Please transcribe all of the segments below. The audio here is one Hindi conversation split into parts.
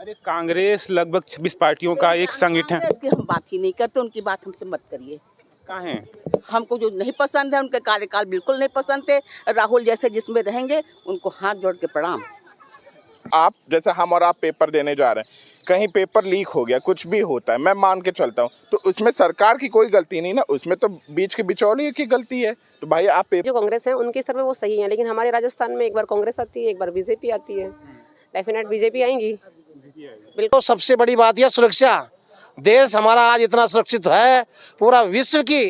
अरे कांग्रेस लगभग 26 पार्टियों का एक संगठन। कांग्रेस की हम बात ही नहीं करते, उनकी बात हमसे मत करिए। कहाँ है? हमको जो नहीं पसंद है, उनके कार्यकाल बिल्कुल नहीं पसंद थे। राहुल जैसे जिसमें रहेंगे उनको हाथ जोड़ के प्रणाम। आप जैसे हम और आप पेपर देने जा रहे हैं, कहीं पेपर लीक हो गया, कुछ भी होता है, मैं मान के चलता हूँ, तो उसमें सरकार की कोई गलती नहीं ना, उसमें तो बीच के बिचौलिए की गलती है। तो भाई आप जो कांग्रेस है उनके स्तर पे वो सही है, लेकिन हमारे राजस्थान में एक बार कांग्रेस आती है, एक बार बीजेपी आती है। डेफिनेट बीजेपी आएंगी बिल्कुल। तो सबसे बड़ी बात यह सुरक्षा, देश हमारा आज इतना सुरक्षित है, पूरा विश्व की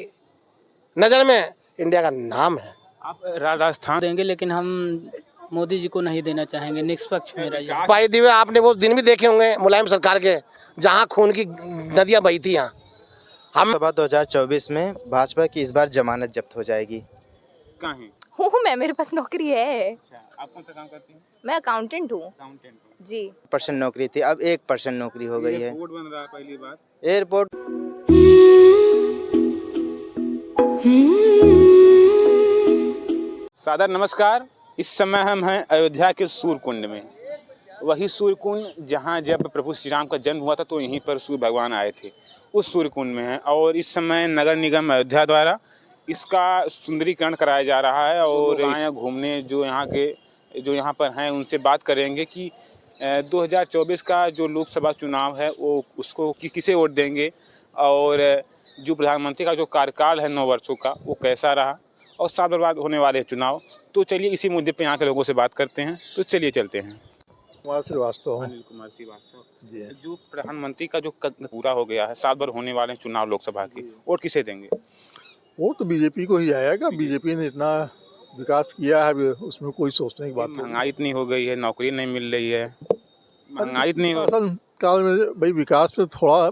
नज़र में इंडिया का नाम है। आप राजस्थान देंगे, लेकिन हम मोदी जी को नहीं देना चाहेंगे। निष्पक्ष मेरा ये। भाई दिव्य, आपने वो दिन भी देखे होंगे मुलायम सरकार के, जहां खून की नदियां बही थी। यहाँ हम 2024 में भाजपा की इस बार जमानत जब्त हो जाएगी। कहाँ है? हूँ मैं, मेरे पास नौकरी है। अच्छा, आप कौन सा काम करती हैं? मैं अकाउंटेंट हूँ जी। % नौकरी थी, अब 1% नौकरी हो गई है। एयरपोर्ट बन रहा है पहली बार। एयरपोर्ट सादर नमस्कार। इस समय हम हैं अयोध्या के सूर्यकुंड में। वही सूर्यकुंड जहां जब प्रभु श्री राम का जन्म हुआ था तो यहीं पर सूर्य भगवान आए थे, उस सूर्यकुंड में है। और इस समय नगर निगम अयोध्या द्वारा इसका सुंदरीकरण कराया जा रहा है। और यहाँ घूमने जो यहाँ पर हैं उनसे बात करेंगे कि 2024 का जो लोकसभा चुनाव है वो उसको किसे वोट देंगे, और जो प्रधानमंत्री का जो कार्यकाल है 9 वर्षों का वो कैसा रहा, और साल बर्बाद होने वाले चुनाव। तो चलिए इसी मुद्दे पे यहाँ के लोगों से बात करते हैं। तो चलिए चलते हैं। कुमार श्रीवास्तव। अनिल कुमार श्रीवास्तव, जो प्रधानमंत्री का जो पूरा हो गया है, साल भर होने वाले चुनाव लोकसभा के, वोट किसे देंगे? वोट तो बीजेपी को ही आएगा। बीजेपी ने इतना विकास किया है, उसमें कोई सोचने की बात नहीं। महंगाई इतनी हो गई है, नौकरी नहीं मिल रही है, महंगाई इतनी हो। शासन काल में भाई विकास पे थोड़ा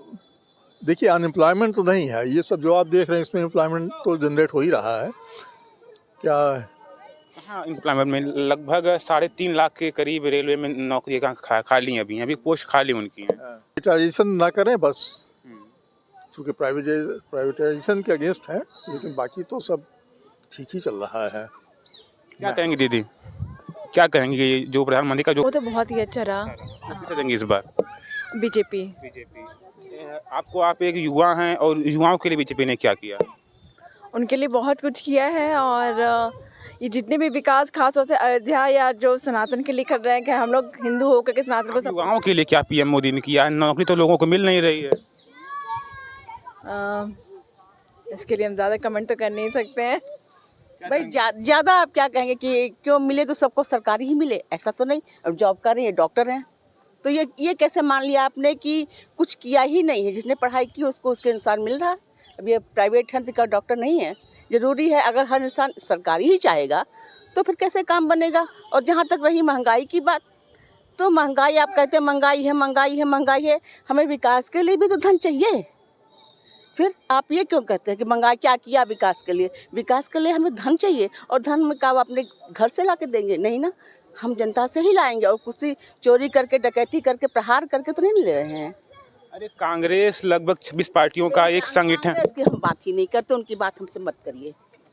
देखिए, अनएम्प्लॉयमेंट तो नहीं है। ये सब जो आप देख रहे हैं इसमें एम्प्लॉयमेंट तो जनरेट हो ही रहा है। क्या हाँ, एम्प्लॉयमेंट में लगभग 3.5 लाख के करीब रेलवे में नौकरी का खाली हैं, अभी पोस्ट खाली उनकी हैं। प्राइवेटाइजेशन ना करें बस, क्योंकि प्राइवेटाइजेशन के अगेंस्ट है, लेकिन बाकी तो सब ठीक ही चल रहा है। क्या कहेंगे दीदी, क्या कहेंगे ये जो प्रधानमंत्री का जो वो तो बहुत ही अच्छा रहा। किसे देंगे इस बार? बीजेपी। आप एक युवा हैं, और युवाओं के लिए बीजेपी ने क्या किया? उनके लिए बहुत कुछ किया है। और ये जितने भी विकास खास तौर से अयोध्या या जो सनातन के लिए कर रहे हैं, कि हम लोग हिंदू होकर के सनातन को युवाओं के लिए क्या पीएम मोदी ने किया है? नौकरी तो लोगों को मिल नहीं रही है। इसके लिए हम ज़्यादा कमेंट तो कर नहीं सकते हैं भाई। ज़्यादा आप क्या कहेंगे कि क्यों मिले तो सबको सरकारी ही मिले, ऐसा तो नहीं। अब जॉब कर रहे हैं, डॉक्टर हैं, तो ये कैसे मान लिया आपने कि कुछ किया ही नहीं है? जिसने पढ़ाई की उसको उसके अनुसार मिल रहा है। अब ये प्राइवेट हेल्थ का डॉक्टर नहीं है, ज़रूरी है। अगर हर इंसान सरकारी ही चाहेगा तो फिर कैसे काम बनेगा? और जहाँ तक रही महंगाई की बात, तो महंगाई आप कहते हैं महंगाई है महंगाई है महंगाई है, हमें विकास के लिए भी तो धन चाहिए। फिर आप ये क्यों कहते हैं कि महंगाई क्या किया विकास के लिए? विकास के लिए हमें धन चाहिए, और धन में क्या अपने घर से ला के देंगे? नहीं ना, हम जनता से ही लाएंगे। और कुछ चोरी करके, डकैती करके, प्रहार करके तो नहीं ले रहे हैं। अरे कांग्रेस लगभग 26 पार्टियों का एक संगठन। कांग्रेस की हम बात ही नहीं करते, उनकी बात हमसे मत करिए।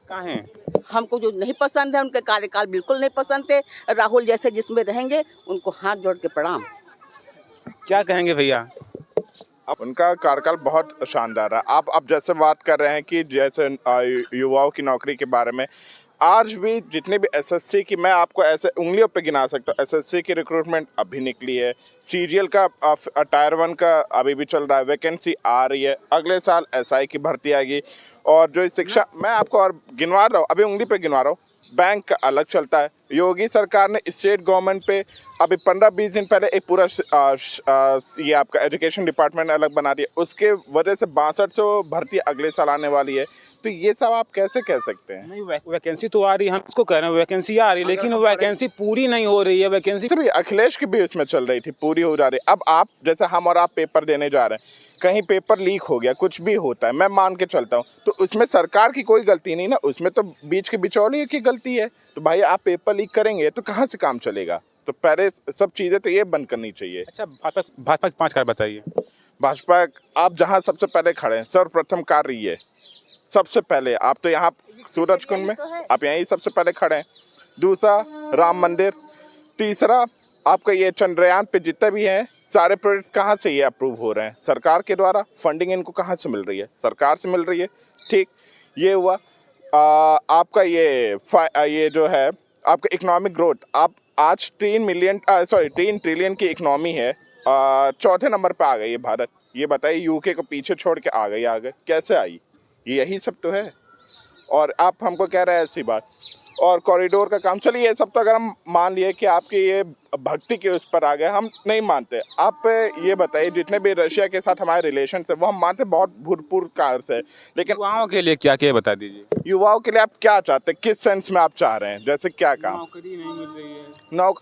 कहाँ है? हमको जो नहीं पसंद है, उनके कार्यकाल बिल्कुल नहीं पसंद थे। राहुल जैसे जिसमें रहेंगे उनको हाथ जोड़ के प्रणाम। क्या कहेंगे भैया? उनका कार्यकाल बहुत शानदार है। आप अब जैसे बात कर रहे हैं कि जैसे युवाओं की नौकरी के बारे में, आज भी जितने भी एसएससी की, मैं आपको ऐसे उंगलियों पे गिना सकता हूँ, एसएससी की रिक्रूटमेंट अभी निकली है। सीजीएल का टायर 1 का अभी भी चल रहा है, वैकेंसी आ रही है। अगले साल एसआई की भर्ती आएगी। और जो शिक्षा, मैं आपको और गिनवा रहा हूँ, अभी उंगली पे गिनवा रहा हूँ। बैंक का अलग चलता है। योगी सरकार ने स्टेट गवर्नमेंट पे अभी 15-20 दिन पहले एक पूरा ये आपका एजुकेशन डिपार्टमेंट अलग बना दिया। उसके वजह से 6200 भर्ती अगले साल आने वाली है। तो ये सब आप कैसे कह सकते हैं? नहीं, वैकेंसी तो आ रही है, हम इसको कह रहे हैं वैकेंसी आ रही है, लेकिन वैकेंसी पूरी नहीं हो रही है। वैकेंसी भी अखिलेश की भी उसमें चल रही थी, पूरी हो जा रही। अब आप जैसे हम और आप पेपर देने जा रहे हैं, कहीं पेपर लीक हो गया, कुछ भी होता है, मैं मान के चलता हूँ, तो उसमें सरकार की कोई गलती नहीं ना, उसमें तो बीच के बिचौलिए की गलती है। तो भाई आप पेपर लीक करेंगे तो कहाँ से काम चलेगा? तो पहले सब चीज़ें तो ये बंद करनी चाहिए। अच्छा, भाजपा के 5 कार्य बताइए। भाजपा, आप जहाँ सबसे पहले खड़े हैं, सर्वप्रथम कार्य ये सबसे पहले, आप तो यहाँ सूरजकुंड में, आप यहीं सबसे पहले खड़े हैं। दूसरा, राम मंदिर। तीसरा, आपका ये चंद्रयान पे जितने भी हैं सारे प्रोजेक्ट्स कहाँ से ये अप्रूव हो रहे हैं? सरकार के द्वारा। फंडिंग इनको कहाँ से मिल रही है? सरकार से मिल रही है। ठीक, ये हुआ। आपका ये जो है आपका इकोनॉमिक ग्रोथ, आप आज 3 ट्रिलियन की इकोनॉमी है, चौथे नंबर पे आ गई है भारत। ये बताइए, यूके को पीछे छोड़ के आ गई आगे, कैसे आई? यही सब तो है। और आप हमको कह रहे हैं ऐसी बात। और कॉरिडोर का काम, चलिए ये सब तो अगर हम मान लिए कि आपकी ये भक्ति के उस पर आ गए, हम नहीं मानते। आप ये बताइए, जितने भी रशिया के साथ हमारे रिलेशन है वो हम मानते बहुत भरपूर कार से, लेकिन युवाओं के लिए क्या क्या बता दीजिए। युवाओं के लिए आप क्या चाहते हैं? किस सेंस में आप चाह रहे हैं? जैसे क्या काम? नौकरी नहीं मिल रही है।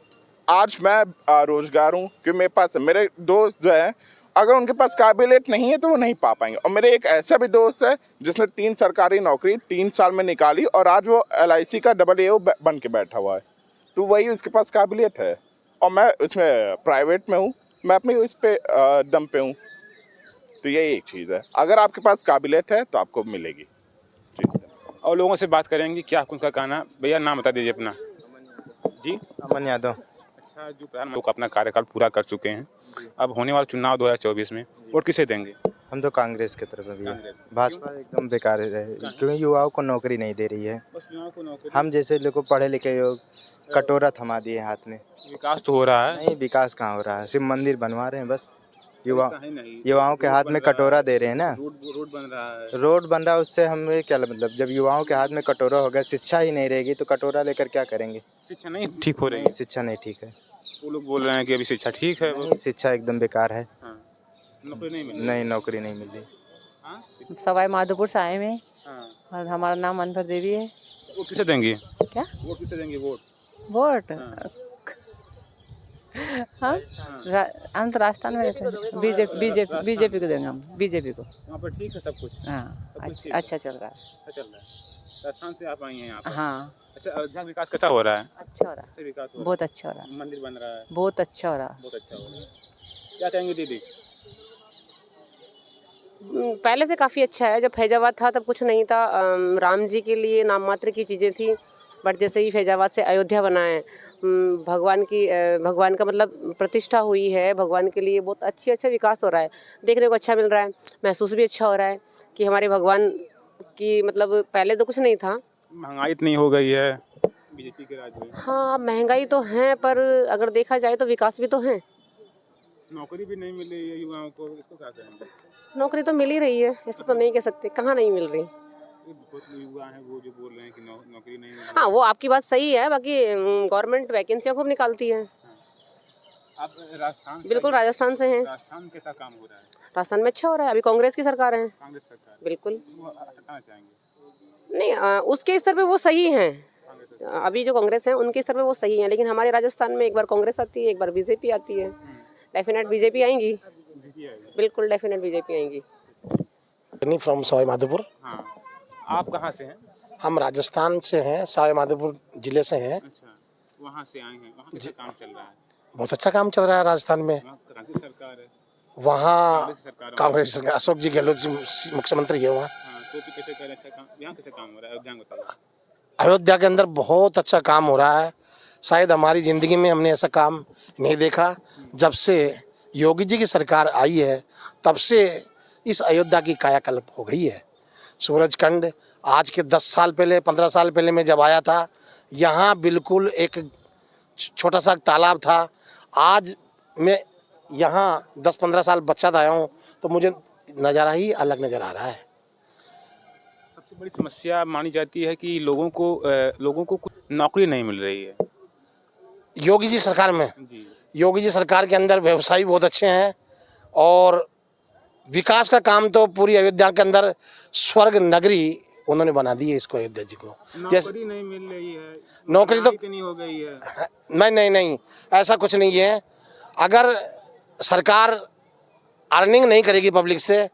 आज मैं रोजगार हूँ, क्योंकि मेरे पास मेरे दोस्त जो है, अगर उनके पास काबिलियत नहीं है तो वो नहीं पा पाएंगे। और मेरे एक ऐसा भी दोस्त है जिसने 3 सरकारी नौकरी 3 साल में निकाली और आज वो LIC का AAO बन के बैठा हुआ है। तो वही उसके पास काबिलियत है, और मैं उसमें प्राइवेट में हूँ, मैं अपनी इस पे दम पे हूँ। तो यही एक चीज़ है, अगर आपके पास काबिलियत है तो आपको मिलेगी। और लोगों से बात करेंगे, क्या उनका कहना। भैया नाम बता दीजिए अपना। जी, अमन यादव। अच्छा, जो प्रधानमंत्री अपना कार्यकाल पूरा कर चुके हैं, अब होने वाला चुनाव 2024 में वोट किसे देंगे? हम तो कांग्रेस की तरफ अभी है। भाजपा एकदम बेकार है, क्योंकि युवाओं को नौकरी नहीं दे रही है। बस युवाओं को नौकरी। हम जैसे लोग को पढ़े लिखे लोग कटोरा थमा दिए हाथ में। विकास तो हो रहा है। नहीं, विकास कहाँ हो रहा है? सिर्फ मंदिर बनवा रहे हैं बस। नहीं, युवाओं के हाथ में कटोरा दे रहे हैं ना। रोड बन रहा है। रोड बन रहा है, उससे हमें क्या मतलब? जब युवाओं के हाथ में कटोरा हो गया, शिक्षा ही नहीं रहेगी तो कटोरा लेकर क्या करेंगे? शिक्षा नहीं ठीक हो रही है। शिक्षा नहीं ठीक है। वो लोग बोल रहे हैं कि अभी शिक्षा ठीक है। नहीं, शिक्षा एकदम बेकार है। हाँ। नौकरी नहीं मिल रही। नहीं, नौकरी नहीं मिल रही। हाँ? सवाई माधोपुर से आए हैं हाँ। और हमारा नाम अनवर देवी है। वोट किसे देंगी? क्या वोट किसे देंगी? Vote vote? हाँ। हाँ, हम तो राजस्थान में रहते हैं। बीजेपी को देंगे हम, बीजेपी को। वहाँ पर ठीक है सब कुछ? हाँ, सब कुछ ठीक है? अच्छा चल रहा है। अच्छा चल रहा है। राजस्थान से आप आई हैं यहाँ पर? हाँ, अच्छा, अयोध्या का विकास कैसा हो रहा है? अच्छा हो रहा अच्छा विकास हो है, रहा बहुत अच्छा हो रहा है, है। मंदिर बन रहा है। बहुत अच्छा हो रहा है। बहुत अच्छा हो रहा है। क्या कहेंगे दीदी? पहले से काफ़ी अच्छा है। जब फैजाबाद था तब कुछ नहीं था, राम जी के लिए नाम मात्र की चीज़ें थी। बट जैसे ही फैजाबाद से अयोध्या बना है, भगवान का मतलब प्रतिष्ठा हुई है, भगवान के लिए बहुत अच्छा विकास हो रहा है। देखने को अच्छा मिल रहा है, महसूस भी अच्छा हो रहा है कि हमारे भगवान की मतलब पहले तो कुछ नहीं था। महंगाई इतनी हो गई है बीजेपी के राज में। हाँ, महंगाई तो है, पर अगर देखा जाए तो विकास भी तो है। नौकरी भी नहीं मिल रही है युवाओं को, इसको क्या करेंगे? नौकरी तो मिल ही रही है, ऐसा तो नहीं कह सकते, कहाँ नहीं मिल रही। बहुत युवा हैं वो जो बोल रहे हैं कि नौकरी नहीं मिल रही। हाँ, वो आपकी बात सही है, बाकी गवर्नमेंट वैकेंसियाँ खूब निकालती है। आप राजस्थान से? बिल्कुल, राजस्थान से हैं। राजस्थान कैसा काम हो रहा है? राजस्थान में अच्छा हो रहा है, अभी कांग्रेस की सरकार है। कांग्रेस सरकार बिल्कुल वो हटाना चाहेंगे? नहीं, उसके स्तर पे वो सही हैं। अभी जो कांग्रेस है उनके स्तर पे वो सही है, लेकिन हमारे राजस्थान में एक बार कांग्रेस आती है, एक बार बीजेपी आती है। डेफिनेट बीजेपी आएंगी, बिल्कुल डेफिनेट बीजेपी आएंगी। फ्रॉम सवाई माधोपुर। हाँ, आप कहाँ से हैं? हम राजस्थान से हैं, सवाई माधोपुर जिले से हैं। अच्छा, वहाँ से आए हैं। वहाँ कैसा काम चल रहा है? बहुत अच्छा काम चल रहा है राजस्थान में। वहाँ कांग्रेस सरकार है। वहाँ सरकार कांग्रेस सरकार, अशोक जी गहलोत जी मुख्यमंत्री है वहाँ। हाँ, तो भी कैसे कर अच्छा काम, यहाँ कैसे काम हो रहा है? अयोध्या में बताइए। अयोध्या के अंदर बहुत अच्छा काम हो रहा है। शायद हमारी ज़िंदगी में हमने ऐसा काम नहीं देखा। जब से योगी जी की सरकार आई है तब से इस अयोध्या की कायाकल्प हो गई है। सूरजकुंड आज के 10 साल पहले 15 साल पहले मैं जब आया था, यहाँ बिल्कुल एक छोटा सा तालाब था। आज मैं यहाँ 10-15 साल बच्चा आया हूँ तो मुझे नज़ारा ही अलग नज़र आ रहा है। सबसे बड़ी समस्या मानी जाती है कि लोगों को कुछ नौकरी नहीं मिल रही है। योगी जी सरकार में, जी, योगी जी सरकार के अंदर व्यवसायी बहुत अच्छे हैं और विकास का काम तो पूरी अयोध्या के अंदर स्वर्ग नगरी उन्होंने बना दी है इसको, अयोध्या जी को। नौकरी नहीं मिल रही है, नौकरी तो इतनी हो गई है। नहीं, ऐसा कुछ नहीं है। अगर सरकार अर्निंग नहीं करेगी पब्लिक से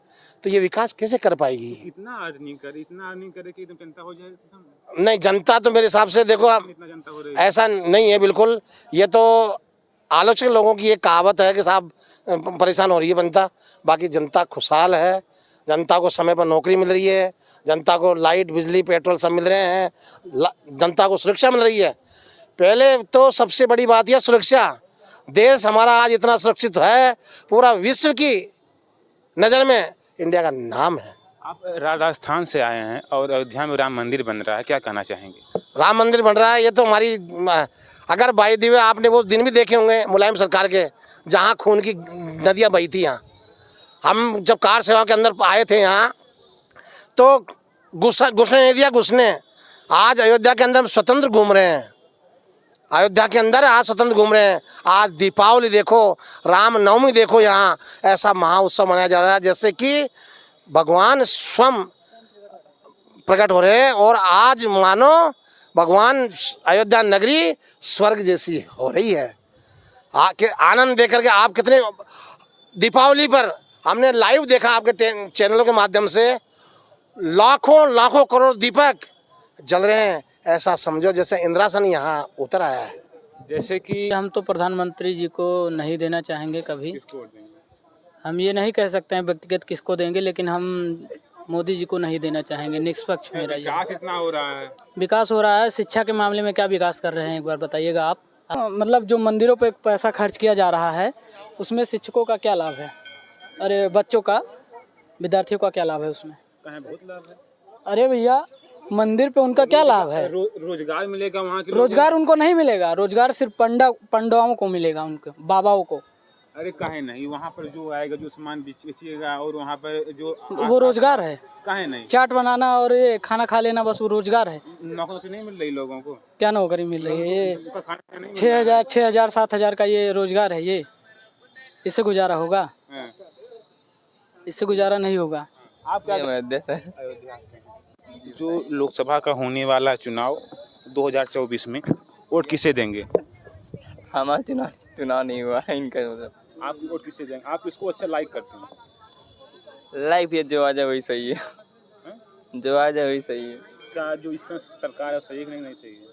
तो ये विकास कैसे कर पाएगी? इतना अर्निंग करे कि जनता हो जाए। नहीं, जनता तो मेरे हिसाब से देखो आप, इतना जनता हो रही है। ऐसा नहीं है बिल्कुल। ये तो आलोचक लोगों की एक कहावत है कि साहब परेशान हो रही है जनता, बाकी जनता खुशहाल है। जनता को समय पर नौकरी मिल रही है, जनता को लाइट बिजली पेट्रोल सब मिल रहे हैं, जनता को सुरक्षा मिल रही है। पहले तो सबसे बड़ी बात यह सुरक्षा। देश हमारा आज इतना सुरक्षित है, पूरा विश्व की नज़र में इंडिया का नाम है। आप राजस्थान से आए हैं और अयोध्या में राम मंदिर बन रहा है, क्या कहना चाहेंगे? राम मंदिर बन रहा है, ये तो हमारी अगर बाई दिवे आपने वो दिन भी देखे होंगे मुलायम सरकार के, जहाँ खून की नदियाँ बही थी। यहाँ हम जब कार सेवा के अंदर आए थे यहाँ, तो घुसने नहीं दिया घुसने। आज अयोध्या के अंदर स्वतंत्र घूम रहे हैं, अयोध्या के अंदर आज स्वतंत्र घूम रहे हैं। आज दीपावली देखो, रामनवमी देखो, यहाँ ऐसा महा उत्सव मनाया जा रहा है जैसे कि भगवान स्वयं प्रकट हो रहे हैं। और आज मानो भगवान अयोध्या नगरी स्वर्ग जैसी हो रही है। आके आनंद देख करके आप कितने दीपावली पर हमने लाइव देखा आपके चैनलों के माध्यम से, लाखों करोड़ दीपक जल रहे हैं। ऐसा समझो जैसे इंद्रासन यहाँ उतर आया है। जैसे कि हम तो प्रधानमंत्री जी को नहीं देना चाहेंगे कभी। हम ये नहीं कह सकते हैं व्यक्तिगत किसको देंगे, लेकिन हम मोदी जी को नहीं देना चाहेंगे। निष्पक्ष मेरा ये। विकास इतना हो रहा है, विकास हो रहा है, शिक्षा के मामले में क्या विकास कर रहे हैं एक बार बताइएगा आप। मतलब जो मंदिरों पे पैसा खर्च किया जा रहा है, उसमें शिक्षकों का क्या लाभ है? अरे बच्चों का, विद्यार्थियों का क्या लाभ है उसमें? बहुत लाभ है। अरे भैया, मंदिर पे उनका क्या लाभ है? रोजगार मिलेगा वहाँ के रोजगार उनको नहीं मिलेगा। रोजगार सिर्फ पंडाओं को मिलेगा, उनके बाबाओं को। अरे काहे नहीं, वहाँ पर जो आएगा, जो सामान बेचिएगा, और वहाँ पर जो वो रोजगार है। काहे नहीं? चाट बनाना और ये खाना खा लेना, बस वो रोजगार है। नौकरी नहीं मिल रही लोगों को? क्या नौकरी मिल रही है? ये उनका खाना नहीं 6,000 7,000 का ये रोजगार है। ये इससे गुजारा होगा? इससे गुजारा नहीं होगा। आप क्या अयोध्या जो लोकसभा का होने वाला चुनाव 2024 में वोट किसे देंगे? हमारा चुनाव नहीं हुआ है इनका, मतलब आप वोट किसे देंगे? आप इसको अच्छा लाइक करते हैं? लाइफ ये जो आ जाए वही सही है, जो आ जाए वही सही है। क्या जो इस सरकार है सही है कि नहीं सही है?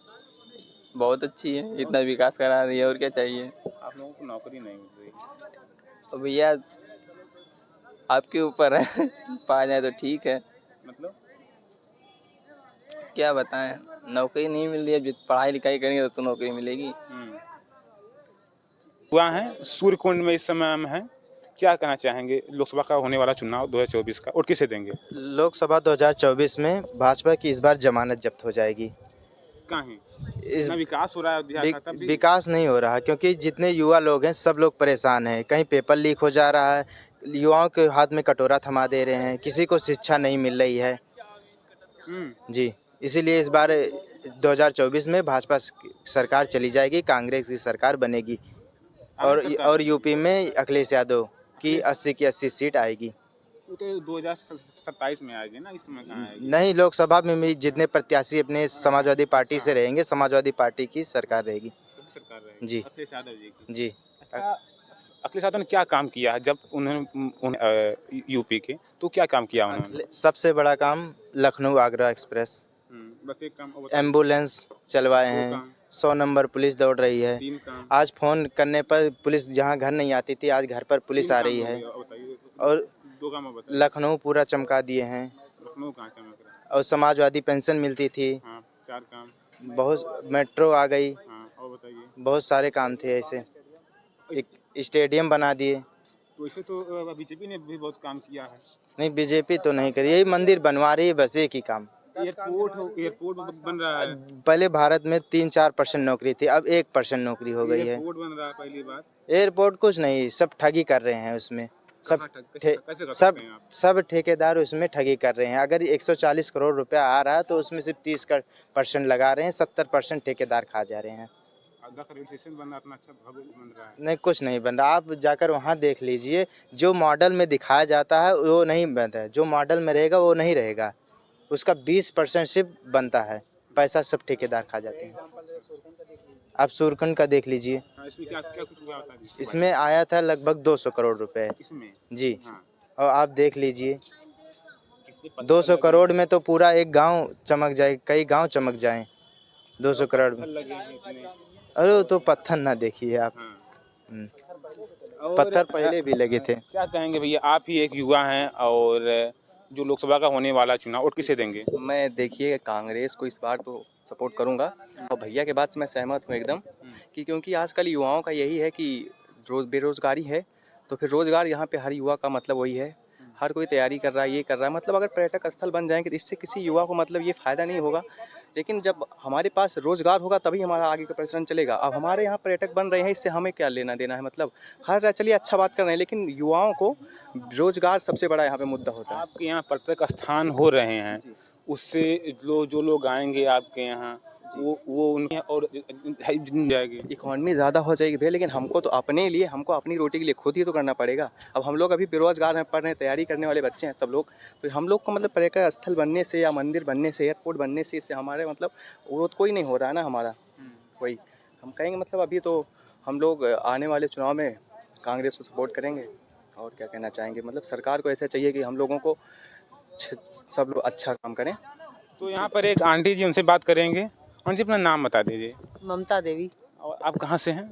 बहुत अच्छी है, इतना विकास करा रही है, और क्या चाहिए। आप लोगों को नौकरी नहीं मिल रही। तो भैया आपके ऊपर है, पा जाए तो ठीक है, मतलब क्या बताएं, नौकरी नहीं मिल रही है। जब पढ़ाई लिखाई करेंगे तो नौकरी मिलेगी। हुआ है सूर्यकुंड में इस समय हम हैं, क्या कहना चाहेंगे? लोकसभा का होने वाला चुनाव 2024 का, वोट किसे देंगे? लोकसभा 2024 में भाजपा की इस बार जमानत जब्त हो जाएगी। इतना विकास हो रहा है अयोध्या का, तब भी विकास नहीं हो रहा, क्योंकि जितने युवा लोग हैं सब लोग परेशान हैं। कहीं पेपर लीक हो जा रहा है, युवाओं के हाथ में कटोरा थमा दे रहे हैं, किसी को शिक्षा नहीं मिल रही है जी। इसीलिए इस बार 2024 में भाजपा सरकार चली जाएगी, कांग्रेस की सरकार बनेगी। और यूपी में अखिलेश यादव की 80 की 80 सीट आएगी। वो तो 2027 में आएगी ना, इस समय कहाँ आएगी? नहीं, लोकसभा में भी जितने प्रत्याशी अपने समाजवादी पार्टी से रहेंगे, समाजवादी पार्टी की सरकार रहेगी। सरकार रहेगी जी, अखिलेश यादव जी की। जी। अच्छा, अखिलेश यादव ने क्या काम किया है जब उन्होंने यूपी के, तो क्या काम किया उन्होंने? सबसे बड़ा काम लखनऊ आगरा एक्सप्रेस, बस एक काम एम्बुलेंस चलवाए हैं, 100 नंबर पुलिस दौड़ रही है। आज फ़ोन करने पर पुलिस जहां घर नहीं आती थी, आज घर पर पुलिस आ रही है। और लखनऊ पूरा चमका दिए हैं। लखनऊ कहाँ चमक रहा है? और समाजवादी पेंशन मिलती थी, 4 काम, बहुत मेट्रो आ गई, और बताइए। बहुत सारे काम थे ऐसे। एक स्टेडियम बना दिए। तो इसे तो बीजेपी ने भी बहुत काम किया है। नहीं, बीजेपी तो नहीं करी, यही मंदिर बनवा रही है, बस एक ही काम। एयरपोर्ट बन रहा है। पहले भारत में 3-4% नौकरी थी, अब 1% नौकरी हो गई है। एयरपोर्ट बन रहा है पहली बार। एयरपोर्ट कुछ नहीं, सब ठगी कर रहे हैं उसमें। सब ठेकेदार उसमें ठगी कर रहे हैं। अगर 140 करोड़ रुपया आ रहा है तो उसमें सिर्फ 30% लगा रहे हैं, 70% ठेकेदार खा जा रहे हैं। बन रहा, इतना अच्छा भव्य बन रहा है। नहीं, कुछ नहीं बन रहा, आप जाकर वहाँ देख लीजिए। जो मॉडल में दिखाया जाता है वो नहीं बनता है, जो मॉडल में रहेगा वो नहीं रहेगा। उसका 20% सिर्फ बनता है, पैसा सब ठेकेदार खा जाते हैं। आप सूर्यकुंड का देख लीजिए, इसमें क्या कुछ हुआ था? इसमें आया था लगभग 200 करोड़ रुपए इसमें जी। और आप देख लीजिए 200 करोड़ में तो पूरा एक गांव चमक जाए, कई गांव चमक जाएं 200 करोड़ में। अरे वो तो पत्थर ना देखिए आप, पत्थर पहले भी लगे थे। क्या कहेंगे भैया, आप ही एक युवा हैं, और जो लोकसभा का होने वाला चुनाव वोट किसे देंगे? मैं देखिए कांग्रेस को इस बार तो सपोर्ट करूंगा, और भैया के बात से मैं सहमत हूँ एकदम। कि क्योंकि आजकल युवाओं का यही है कि बेरोज़गारी है, तो फिर रोज़गार यहाँ पे हर युवा का मतलब वही है। हर कोई तैयारी कर रहा है, ये कर रहा है, मतलब अगर पर्यटक स्थल बन जाएंगे तो इससे किसी युवा को मतलब ये फ़ायदा नहीं होगा। लेकिन जब हमारे पास रोज़गार होगा तभी हमारा आगे का प्रचलन चलेगा। अब हमारे यहाँ पर्यटक बन रहे हैं, इससे हमें क्या लेना देना है, मतलब हर चलिए अच्छा बात कर रहे हैं, लेकिन युवाओं को रोज़गार सबसे बड़ा यहाँ पे मुद्दा होता है। आपके यहाँ पर्यटक स्थान हो रहे हैं, उससे जो लोग आएंगे आपके यहाँ वो उन्हें और जाएगी, इकॉनमी ज़्यादा हो जाएगी भैया, लेकिन हमको तो अपने लिए, हमको अपनी रोटी के लिए खुद ही तो करना पड़ेगा। अब हम लोग अभी बेरोज़गार हैं, पढ़ रहे हैं, तैयारी करने वाले बच्चे हैं सब लोग, तो हम लोग को मतलब पर्यटक स्थल बनने से या मंदिर बनने से, एयरपोर्ट बनने से, इससे हमारे मतलब वो कोई नहीं हो रहा है ना हमारा। वही हम कहेंगे, मतलब अभी तो हम लोग आने वाले चुनाव में कांग्रेस को सपोर्ट करेंगे। और क्या कहना चाहेंगे, मतलब सरकार को ऐसा चाहिए कि हम लोगों को सब लोग अच्छा काम करें। तो यहाँ पर एक आंटी जी, उनसे बात करेंगे। आंटी जी, अपना नाम बता दीजिए। ममता देवी, और आप कहाँ से हैं?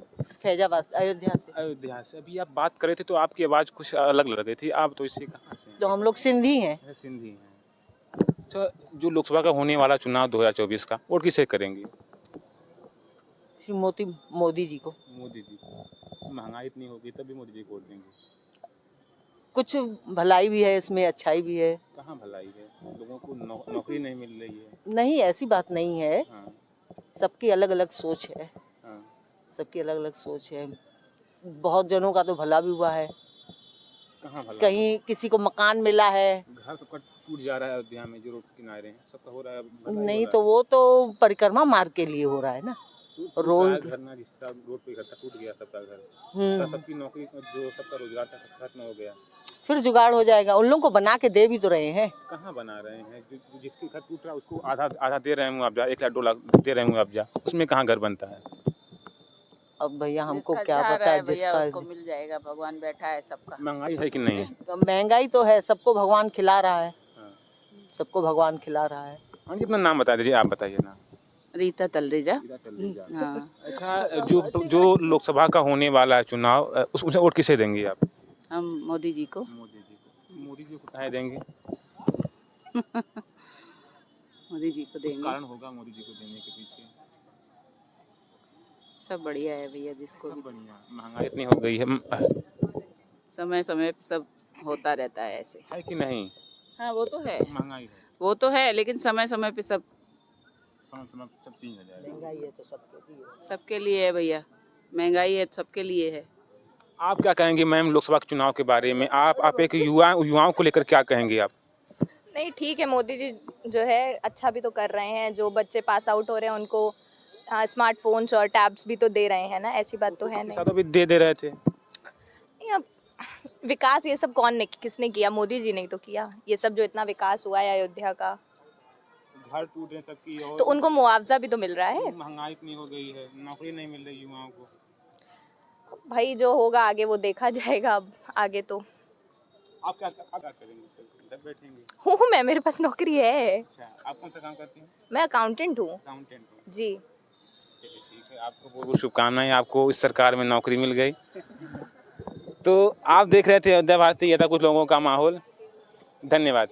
फैजाबाद, अयोध्या से। अयोध्या से। अभी आप बात कर रहे थे तो आपकी आवाज़ कुछ अलग लग रही थी। आप तो इससे कहाँ से हैं? तो हम लोग सिंधी हैं। अच्छा, सिंधी हैं। अच्छा, जो लोकसभा का होने वाला चुनाव 2024 का, वोट किसे करेंगे? श्री मोदी जी को। मोदी जी को। महंगाई इतनी होगी तभी मोदी जी को वोट देंगे। कुछ भलाई भी है इसमें, अच्छाई भी है। कहाँ भलाई है? लोगों को नौकरी नहीं मिल रही है। नहीं, ऐसी बात नहीं है। हाँ, सबकी अलग अलग सोच है। हाँ। सबकी अलग अलग सोच है। बहुत जनों का तो भला भी हुआ है। कहाँ भला? कहीं किसी को मकान मिला है। घर सबका टूट जा रहा है अयोध्या में, जो रोड किनारे हैं सबका हो रहा है। भलाई नहीं हो तो रहा वो तो परिक्रमा मार्ग के लिए हो रहा है ना। है। रोड घर ना, जिसका रोड पे घर था, टूट गया सबका घर। सबकी नौकरी, जो सबका रोजगार था, खत्म हो गया। फिर जुगाड़ हो जाएगा। उन लोगों को बना के दे भी तो रहे हैं। कहाँ बना रहे हैं? जिसके घर टूट रहा है उसको आधा दे रहे हैं मुआवजा, 1 लाख 2 लाख दे रहे हैं मुआवजा, उसमें कहाँ घर बनता है? अब भैया हमको क्या पता है, जिसका मिल जाएगा, भगवान बैठा है सबका। महंगाई है कि नहीं? महंगाई तो है, सबको भगवान खिला रहा है। हाँ। सबको भगवान खिला रहा है। हाँ जी, अपना नाम बता दीजिए। आप बताइए ना। रीता तलरेजा। हाँ। अच्छा, जो लोकसभा का होने वाला है चुनाव, उसमें वोट किसे देंगे आप? हम मोदी जी को। मोदी जी को। मोदी जी को काहे देंगे? मोदी जी को कुछ देंगे। कारण होगा मोदी जी को देने के पीछे? सब बढ़िया है भैया, जिसको सब भी बढ़िया। महंगाई इतनी हो गई है, समय समय पे सब होता रहता है ऐसे। है कि नहीं? हाँ, वो तो है, महंगाई है, वो तो है, लेकिन समय समय पे सब समय समय पे सब चीज हो जाएगा। महंगाई है तो सबके लिए। सबके लिए है भैया। महंगाई है तो सबके लिए है। आप क्या कहेंगे मैम लोकसभा के चुनाव के बारे में? आप एक युवाओं को लेकर क्या कहेंगे आप? नहीं, ठीक है, मोदी जी जो है अच्छा भी तो कर रहे हैं। जो बच्चे पास आउट हो रहे हैं उनको स्मार्टफोन्स और टैब्स भी तो दे रहे हैं ना, ऐसी बात तो है नहीं। साथ अभी दे रहे थे। नहीं, अब विकास ये सब किसने किया? मोदी जी ने तो किया। ये सब जो इतना विकास हुआ है अयोध्या का, घर टूट रहे सबकी, और तो उनको मुआवजा भी तो मिल रहा है। महंगाई इतनी हो गई है, नौकरी नहीं मिल रही युवाओं को। भाई जो होगा आगे वो देखा जाएगा। अब आगे तो आप क्या करेंगे? घर बैठेंगे? हूँ मैं, मेरे पास नौकरी है। अच्छा, आप कौन सा काम करती हैं? मैं अकाउंटेंट हूँ। अकाउंटेंट हो? जी। चलिए ठीक है, आपको बहुत बहुत शुभकामनाएं, आपको इस सरकार में नौकरी मिल गई। तो आप देख रहे थे अयोध्या भारती, ये था कुछ लोगों का माहौल। धन्यवाद।